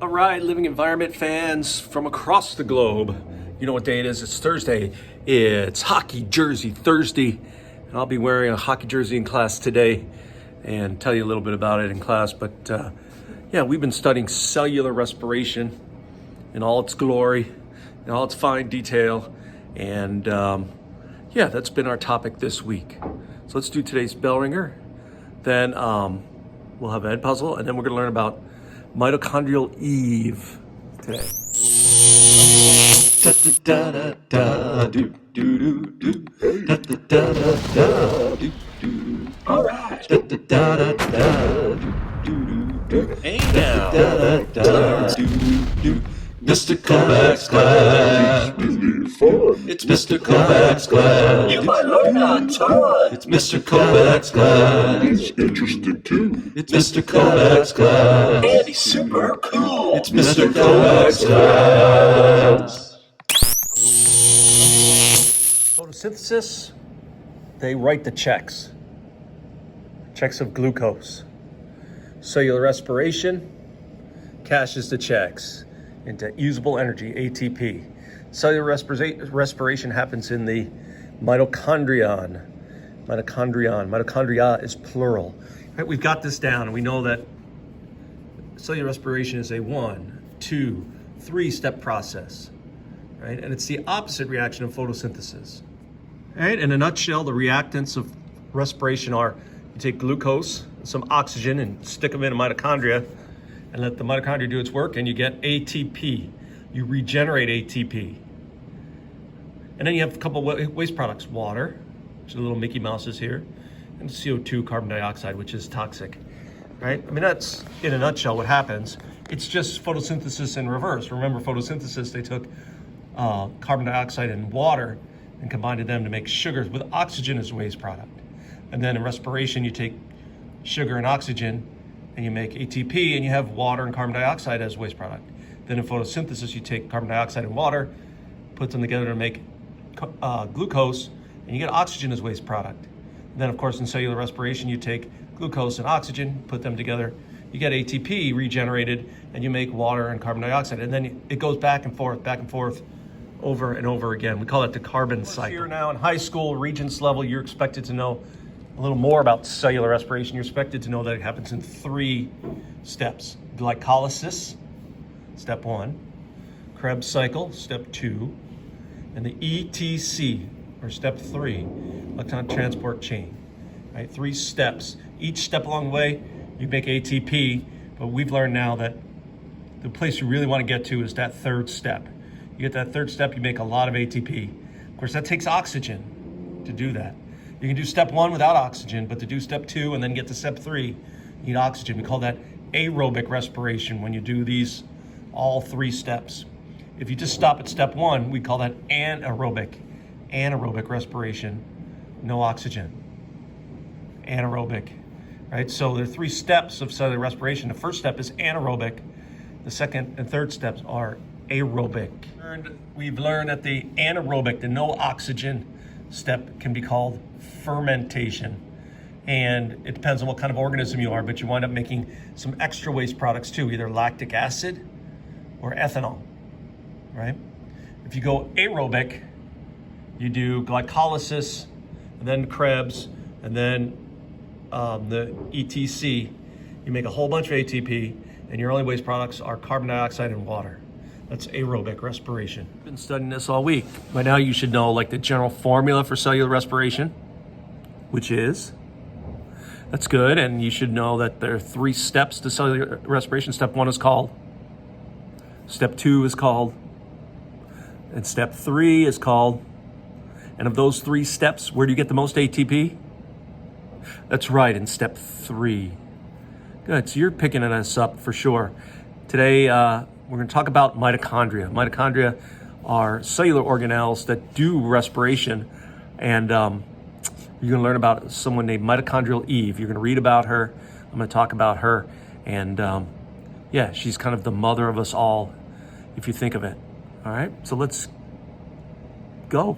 All right, living environment fans from across the globe. You know what day it is? It's Thursday. It's Hockey Jersey Thursday. And I'll be wearing a hockey jersey in class today and tell you a little bit about it in class. But yeah, we've been studying cellular respiration in all its glory, in all its fine detail. And yeah, that's been our topic this week. So let's do today's Bellringer. Then we'll have Ed puzzle, and then we're going to learn about mitochondrial Eve today. All right. Hey now. Mr. Kovacs class. It's Mr. Kovacs class. You might learn a ton. It's Mr. Kovacs class. He's interested too. It's Mr. Kovacs class. And he's super cool. It's Mr. Kovacs class. Photosynthesis, they write the checks. Checks of glucose. Cellular respiration cashes the checks into usable energy, ATP. Cellular respiration happens in the mitochondrion. Mitochondria is plural. Right, we've got this down, and we know that cellular respiration is a 1, 2, 3-step process, right? And it's the opposite reaction of photosynthesis. All right, in a nutshell, the reactants of respiration are: you take glucose and some oxygen and stick them in a mitochondria and let the mitochondria do its work, and you get ATP. You regenerate ATP. And then you have a couple of waste products: water, which are little Mickey Mouses here, and CO2, carbon dioxide, which is toxic, right? I mean, that's in a nutshell what happens. It's just photosynthesis in reverse. Remember, photosynthesis, they took carbon dioxide and water and combined them to make sugars with oxygen as a waste product. And then in respiration, you take sugar and oxygen and you make ATP, and you have water and carbon dioxide as waste product. Then in photosynthesis, you take carbon dioxide and water, put them together to make glucose, and you get oxygen as waste product. And then of course in cellular respiration, you take glucose and oxygen, put them together, you get ATP regenerated, and you make water and carbon dioxide. And then it goes back and forth, over and over again. We call it the carbon cycle. Here now in high school, Regents level, you're expected to know a little more about cellular respiration. You're expected to know that it happens in 3 steps. Glycolysis, step 1. Krebs cycle, step 2. And the ETC, or step 3, electron transport chain. Right, 3 steps. Each step along the way, you make ATP, but we've learned now that the place you really want to get to is that 3rd step. You get that 3rd step, you make a lot of ATP. Of course, that takes oxygen to do that. You can do step 1 without oxygen, but to do step 2 and then get to step 3, you need oxygen. We call that aerobic respiration when you do these all 3 steps. If you just stop at step 1, we call that anaerobic respiration, no oxygen. Anaerobic, right? So there are 3 steps of cellular respiration. The first step is anaerobic. The second and third steps are aerobic. We've learned that the anaerobic, the no oxygen step, can be called fermentation. And it depends on what kind of organism you are, but you wind up making some extra waste products too, either lactic acid or ethanol, right? If you go aerobic, you do glycolysis, and then Krebs, and then the ETC. You make a whole bunch of ATP, and your only waste products are carbon dioxide and water. That's aerobic respiration. I've been studying this all week. By now you should know like the general formula for cellular respiration, which is, that's good, and you should know that there are 3 steps to cellular respiration. Step 1 is called, step 2 is called, and step 3 is called. And of those 3 steps, where do you get the most ATP? That's right, in step 3. Good, so you're picking us up for sure. Today, we're going to talk about mitochondria. Mitochondria are cellular organelles that do respiration, and you're going to learn about someone named mitochondrial Eve. You're going to read about her. I'm going to talk about her, and yeah, she's kind of the mother of us all, if you think of it. All right, so let's go.